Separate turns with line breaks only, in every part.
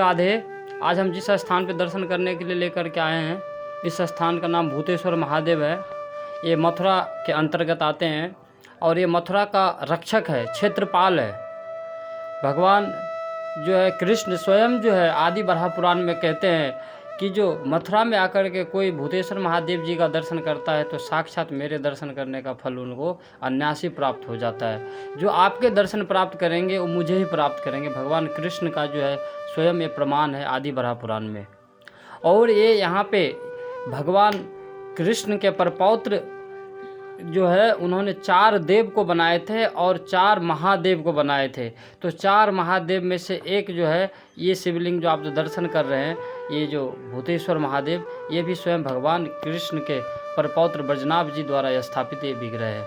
राधे। आज हम जिस स्थान पर दर्शन करने के लिए लेकर के आए हैं, इस स्थान का नाम भूतेश्वर महादेव है। ये मथुरा के अंतर्गत आते हैं और ये मथुरा का रक्षक है, क्षेत्रपाल है। भगवान जो है कृष्ण स्वयं जो है आदि बराह पुराण में कहते हैं कि जो मथुरा में आकर के कोई भूतेश्वर महादेव जी का दर्शन करता है तो साक्षात मेरे दर्शन करने का फल उनको अनायासी प्राप्त हो जाता है। जो आपके दर्शन प्राप्त करेंगे वो मुझे ही प्राप्त करेंगे। भगवान कृष्ण का जो है स्वयं ये प्रमाण है आदि बराह पुराण में। और ये यहाँ पे भगवान कृष्ण के परपौत्र जो है उन्होंने 4 देव को बनाए थे और 4 महादेव को बनाए थे। तो 4 महादेव में से एक जो है ये शिवलिंग जो आप जो दर्शन कर रहे हैं, ये जो भूतेश्वर महादेव, ये भी स्वयं भगवान कृष्ण के परपौत्र ब्रजनाभ जी द्वारा स्थापित ये विग्रह है।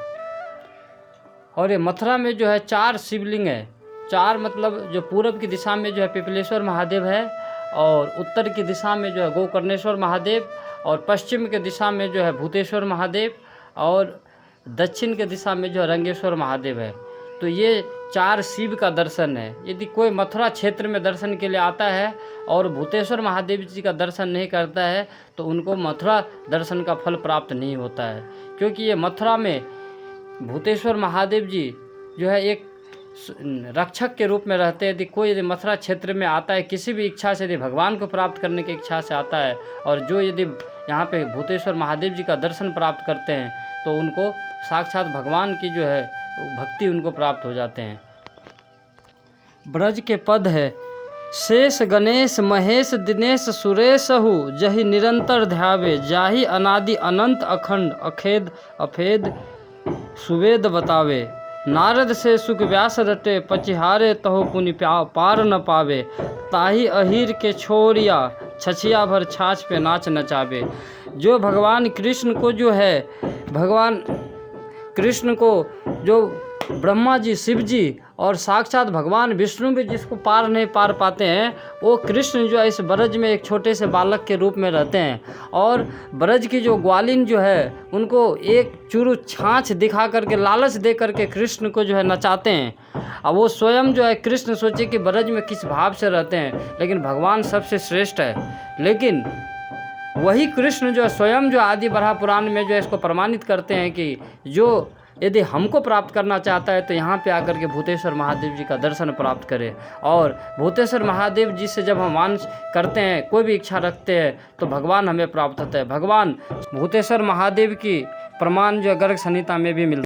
और ये मथुरा में जो है 4 शिवलिंग है। 4 मतलब जो पूर्व की दिशा में जो है पिपलेश्वर महादेव है, और उत्तर की दिशा में जो है गोकर्णेश्वर महादेव, और पश्चिम के दिशा में जो है भूतेश्वर महादेव, और दक्षिण के दिशा में जो रंगेश्वर महादेव है। तो ये 4 शिव का दर्शन है। यदि कोई मथुरा क्षेत्र में दर्शन के लिए आता है और भूतेश्वर महादेव जी का दर्शन नहीं करता है तो उनको मथुरा दर्शन का फल प्राप्त नहीं होता है, क्योंकि ये मथुरा में भूतेश्वर महादेव जी जो है एक रक्षक के रूप में रहते हैं। यदि कोई यदि मथुरा क्षेत्र में आता है किसी भी इच्छा से, यदि भगवान को प्राप्त करने की इच्छा से आता है, और जो यदि यहाँ पे भूतेश्वर महादेव जी का दर्शन प्राप्त करते हैं तो उनको साक्षात भगवान की जो है भक्ति उनको प्राप्त हो जाते हैं। ब्रज के पद है, शेष गणेश महेश दिनेश सुरेशहु जहि निरंतर ध्यावे, जाहि अनादि अनंत अखंड अखेद अफेद सुवेद बतावे। नारद से सुख व्यास रटे, पचिहारे तहो पुनि पार न पावे। ताहि अहीर के छोरिया, छछिया भर छाछ पे नाच नचावे। जो भगवान कृष्ण को जो है, भगवान कृष्ण को जो ब्रह्मा जी, शिव जी और साक्षात भगवान विष्णु भी जिसको पार नहीं पार पाते हैं, वो कृष्ण जो है इस ब्रज में एक छोटे से बालक के रूप में रहते हैं। और ब्रज की जो ग्वालिन जो है उनको एक चूरू छाछ दिखा करके, लालच दे करके कृष्ण को जो है नचाते हैं। अब वो स्वयं जो है कृष्ण सोचे कि ब्रज में किस भाव से रहते हैं, लेकिन भगवान सबसे श्रेष्ठ है। लेकिन वही कृष्ण जो है स्वयं जो आदि बराह पुराण में जो है इसको प्रमाणित करते हैं कि जो यदि हमको प्राप्त करना चाहता है तो यहाँ पे आकर के भूतेश्वर महादेव जी का दर्शन प्राप्त करे। और भूतेश्वर महादेव जी से जब हम मांस करते हैं, कोई भी इच्छा रखते हैं, तो भगवान हमें प्राप्त होता है। भगवान भूतेश्वर महादेव की प्रमाण जो गर्ग संहिता में भी मिलता है।